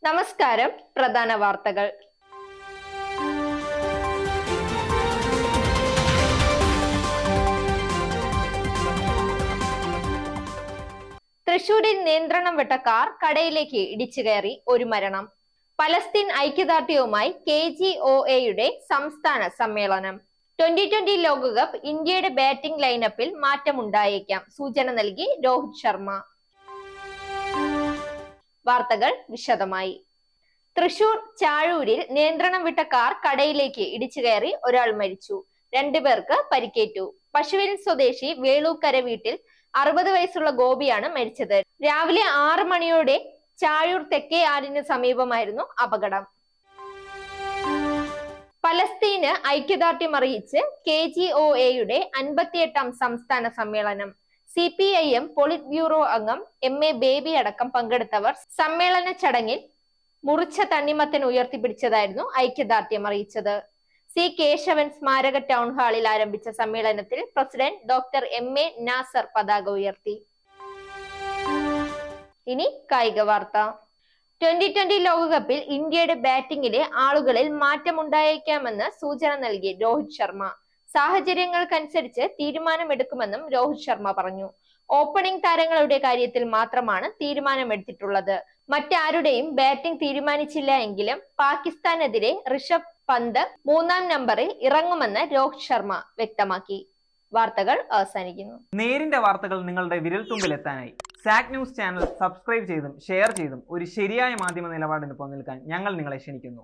നമസ്കാരം. പ്രധാന വാർത്തകൾ. തൃശൂരിൽ നിയന്ത്രണം വിട്ട കാർ കടയിലേക്ക് ഇടിച്ചു കയറി, ഒരു മരണം. പലസ്തീൻ ഐക്യദാർഢ്യവുമായി KGOA-യുടെ സംസ്ഥാന സമ്മേളനം. 2020 ലോകകപ്പ് ഇന്ത്യയുടെ ബാറ്റിംഗ് ലൈനപ്പിൽ മാറ്റമുണ്ടായേക്കാം, സൂചന നൽകി രോഹിത് ശർമ്മ. വാർത്തകൾ വിശദമായി. തൃശൂർ ചാഴൂരിൽ നിയന്ത്രണം വിട്ട കാർ കടയിലേക്ക് ഇടിച്ചു കയറി, ഒരാൾ മരിച്ചു, 2 പേർക്ക് പരിക്കേറ്റു. പശുവിൻ സ്വദേശി വേളൂക്കര വീട്ടിൽ 60 വയസ്സുള്ള ഗോപിയാണ് മരിച്ചത്. രാവിലെ 6 മണിയോടെ ചാഴൂർ തെക്കേ ആലിന് സമീപമായിരുന്നു അപകടം. പലസ്തീന് ഐക്യദാർഢ്യം അറിയിച്ച് KGOA-യുടെ 58ാം സംസ്ഥാന സമ്മേളനം. CPIM പോളിറ്റ് ബ്യൂറോ അംഗം MA ബേബി അടക്കം പങ്കെടുത്തവർ സമ്മേളന ചടങ്ങിൽ മുറിച്ച തണ്ണിമത്തൻ ഉയർത്തിപ്പിടിച്ചതായിരുന്നു ഐക്യദാർഢ്യം അറിയിച്ചത്. C കേശവൻ സ്മാരക ടൗൺ ഹാളിൽ ആരംഭിച്ച സമ്മേളനത്തിൽ പ്രസിഡന്റ് ഡോക്ടർ MA നാസർ പതാക ഉയർത്തി. ഇനി കായിക വാർത്ത. 2020 ലോകകപ്പിൽ ഇന്ത്യയുടെ ബാറ്റിംഗിലെ ആളുകളിൽ മാറ്റമുണ്ടായേക്കാമെന്ന് സൂചന നൽകി രോഹിത് ശർമ്മ. സാഹചര്യങ്ങൾക്കനുസരിച്ച് തീരുമാനമെടുക്കുമെന്നും രോഹിത് ശർമ്മ പറഞ്ഞു. ഓപ്പണിംഗ് താരങ്ങളുടെ കാര്യത്തിൽ മാത്രമാണ് തീരുമാനമെടുത്തിട്ടുള്ളത്. മറ്റാരുടെയും ബാറ്റിംഗ് തീരുമാനിച്ചില്ല എങ്കിലും പാകിസ്ഥാനെതിരെ ഋഷഭ് പന്ത് 3-ാം നമ്പറിൽ ഇറങ്ങുമെന്ന് രോഹിത് ശർമ്മ വ്യക്തമാക്കി. വാർത്തകൾ അവസാനിക്കുന്നു. നേരിന്റെ വാർത്തകൾ നിങ്ങളുടെ വിരൽത്തുമ്പിലെത്താനായി സാക് ന്യൂസ് ചാനൽ സബ്സ്ക്രൈബ് ചെയ്തും ഷെയർ ചെയ്തും ഒരു ശരിയായ മാധ്യമ നിലപാടിന് നിൽക്കാൻ ഞങ്ങൾ നിങ്ങളെ ക്ഷണിക്കുന്നു.